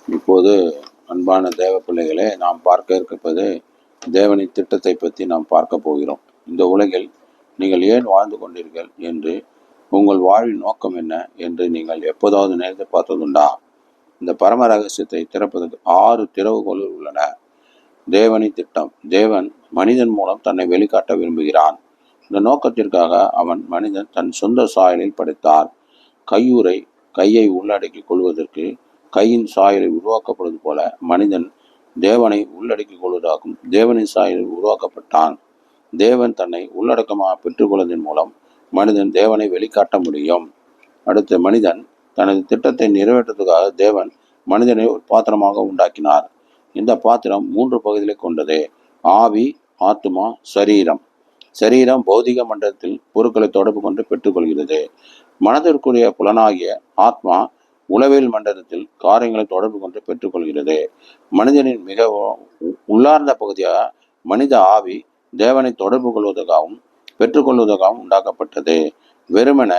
இப்போது அன்பான தேவ பிள்ளைகளே, நாம் பார்க்க இருப்பது தேவனின் திட்டத்தை பற்றி நாம் பார்க்க போகிறோம். இந்த உலகில் நீங்கள் ஏன் வாழ்ந்து கொண்டீர்கள் என்று, உங்கள் வாழ்வின் நோக்கம் என்ன என்று நீங்கள் எப்போதாவது நினைத்து பார்த்ததுண்டா? இந்த பரம ரகசியத்தை திறப்பதற்கு 6 திறவுகோல்கள் உள்ளன. தேவனின் திட்டம். தேவன் மனிதன் மூலம் தன்னை வெளிக்காட்ட விரும்புகிறான். இந்த நோக்கத்திற்காக அவன் மனிதன் தன் சொந்த சாயலில் படைத்தார். கையை உள்ளடக்கிக் கொள்வதற்கு கையின் சாயலை உருவாக்கப்படுவது போல மனிதன் தேவனை உள்ளடக்கிக் கொள்வதாகும் தேவனின் சாயலில் உருவாக்கப்பட்டான். தேவன் தன்னை உள்ளடக்கமாக பெற்றுக்கொள்வதன் மூலம் மனிதன் தேவனை வெளிக்காட்ட முடியும். அடுத்து, மனிதன் தனது திட்டத்தை நிறைவேற்றுவதற்காக தேவன் மனிதனை ஒரு பாத்திரமாக உண்டாக்கினார். இந்த பாத்திரம் 3 பகுதிகளை கொண்டது: ஆவி, ஆத்மா, சரீரம். சரீரம் பௌதிக மண்டலத்தில் பொருட்களை தொடர்பு கொண்டு பெற்றுக்கொள்கிறது. மனதிற்குரிய புலனாகிய ஆத்மா உளவியல் மண்டலத்தில் காரியங்களை தொடர்பு கொண்டு பெற்றுக்கொள்கிறது. மனிதனின் மிக உள்ளார்ந்த பகுதியாக மனித ஆவி தேவனை தொடர்பு கொள்வதற்காகவும் பெற்றுக்கொள்வதற்காகவும் உண்டாக்கப்பட்டது. வெறுமன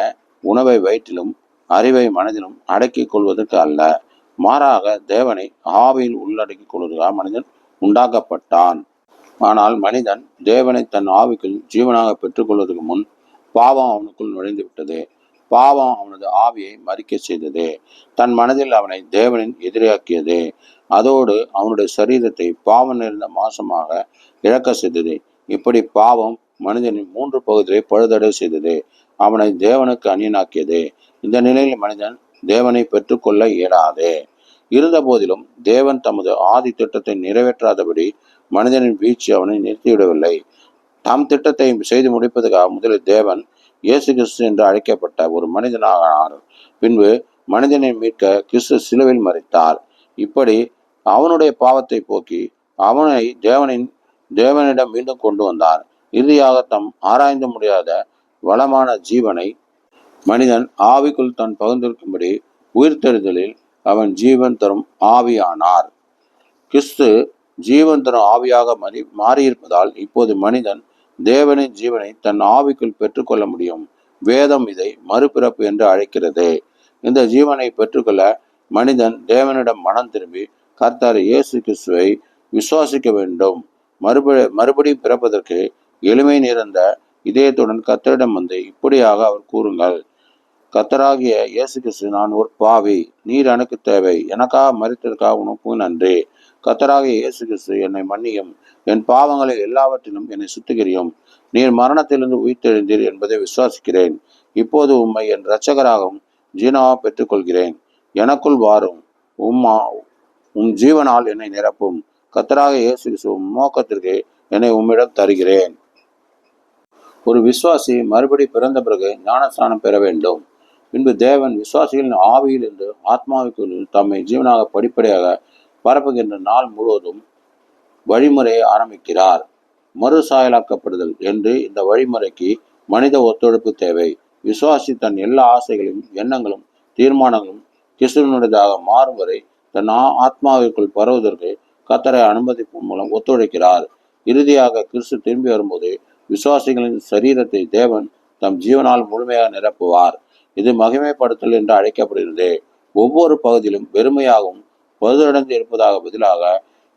உணவை வயிற்றிலும் அறிவை மனதிலும் அடக்கிக் கொள்வதற்கு அல்ல, மாறாக தேவனை ஆவியில் உள்ளடக்கிக் கொள்வதற்காக மனிதன் உண்டாக்கப்பட்டான். ஆனால் மனிதன் தேவனை தன் ஆவிக்குள் ஜீவனாக பெற்றுக்கொள்வதற்கு முன் பாவம் அவனுக்குள் நுழைந்து விட்டது. பாவம் அவனது ஆவியை மறிக்க செய்தது. தன் மனதில் அவனை தேவனின் எதிராக்கியது. அதோடு அவனுடைய சரீரத்தை பாவம் நிறைந்த மாசமாக இழக்க செய்தது. இப்படி பாவம் மனிதனின் 3 பகுதிகளை பழுதடை செய்தது. அவனை தேவனுக்கு அந்நியனாக்கியது. இந்த நிலையில் மனிதன் தேவனை பெற்றுக்கொள்ள இயலாது. இருந்த போதிலும் தேவன் தமது ஆதி திட்டத்தை நிறைவேற்றாதபடி மனிதனின் வீழ்ச்சி அவனை நிறுத்திவிடவில்லை. தம் திட்டத்தை செய்து முடிப்பதற்காக முதலில் தேவன் இயேசு கிறிஸ்து என்று அழைக்கப்பட்ட ஒரு மனிதனானார். பின்பு மனிதனை மீட்க கிறிஸ்து சிலுவையில் மரித்தார். இப்படி அவனுடைய பாவத்தை போக்கி அவனை தேவனிடம் மீண்டும் கொண்டு வந்தார். இறுதியாக தம் ஆராய்ந்து முடியாத வளமான ஜீவனை மனிதன் ஆவிக்குள் தன் பகிர்ந்திருக்கும்படி உயிர்த்தெழுதலில் அவன் ஜீவன் தரும் ஆவியானார். கிறிஸ்து ஜீவன் தரும் ஆவியாக மாறியிருப்பதால் இப்போது மனிதன் தேவனின் ஜீவனை தன் ஆவிக்குள் பெற்றுக்கொள்ள முடியும். வேதம் இதை மறுபிறப்பு என்று அழைக்கிறது. இந்த ஜீவனை பெற்றுக்கொள்ள மனிதன் தேவனிடம் மனம் திரும்பி கர்த்தர் இயேசு கிறிஸ்துவை விசுவாசிக்க வேண்டும். மறுபடியும் பிறப்பதற்கு எளிமை நிறைந்த இதயத்துடன் கர்த்தரிடம் வந்து இப்படியாக அவர் கூறுங்கள்: கர்த்தராகிய இயேசு கிறிஸ்து, நான் ஒரு பாவி, நீர் எனக்கு தேவை, எனக்காக மரித்ததற்காக உனக்கு நன்றி. கர்த்தராகிய இயேசு கிறிஸ்து, என்னை மன்னியும், என் பாவங்களை எல்லாவற்றிலும் என்னை சுத்திகரியும். நீர் மரணத்திலிருந்து உயிர்த்தெழுந்தீர் என்பதை விசுவாசிக்கிறேன். இப்போது உம்மை என் இரட்சகராகவும் ஜீவனாக பெற்றுக்கொள்கிறேன். எனக்குள் வாரும், உம் ஜீவனால் என்னை நிரப்பும். கர்த்தராகிய இயேசு கிறிஸ்து, நோக்கத்திற்கு என்னை உம்மிடம் தருகிறேன். ஒரு விசுவாசி மறுபடி பிறந்த பிறகு ஞானஸ்நானம் பெற வேண்டும். பின்பு தேவன் விசுவாசிகளின் ஆவியில் இருந்து ஆத்மாவுக்குள் தம்மை ஜீவனாக படிப்படியாக பரப்புகின்ற நாள் முழுவதும் வழிமுறையை ஆரம்பிக்கிறார். மறுசாயலாக்கப்படுதல் என்று இந்த வழிமுறைக்கு மனித ஒத்துழைப்பு தேவை. விசுவாசி தன் எல்லா ஆசைகளும் எண்ணங்களும் தீர்மானங்களும் கிறிஸ்துவனுடையதாக மாறும் வரை தன் ஆத்மாவிற்குள் பரவுவதற்கு கர்த்தரை அனுமதிப்பின் மூலம் ஒத்துழைக்கிறார். இறுதியாக கிறிஸ்து திரும்பி வரும்போது விசுவாசிகளின் சரீரத்தை தேவன் தம் ஜீவனால் முழுமையாக நிரப்புவார். இது மகிமைப்படுத்தல் என்று அழைக்கப்படுகிறது. ஒவ்வொரு பகுதியிலும் வெறுமையாகவும் பழுதடைந்து இருப்பதாக பதிலாக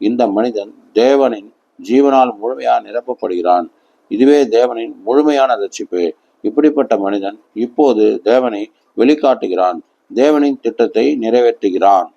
இந்த மனிதன் தேவனின் ஜீவனால் முழுமையாக நிரப்பப்படுகிறான். இதுவே தேவனின் முழுமையான ரட்சிப்பு. இப்படிப்பட்ட மனிதன் இப்போது தேவனை வெளிக்காட்டுகிறான், தேவனின் திட்டத்தை நிறைவேற்றுகிறான்.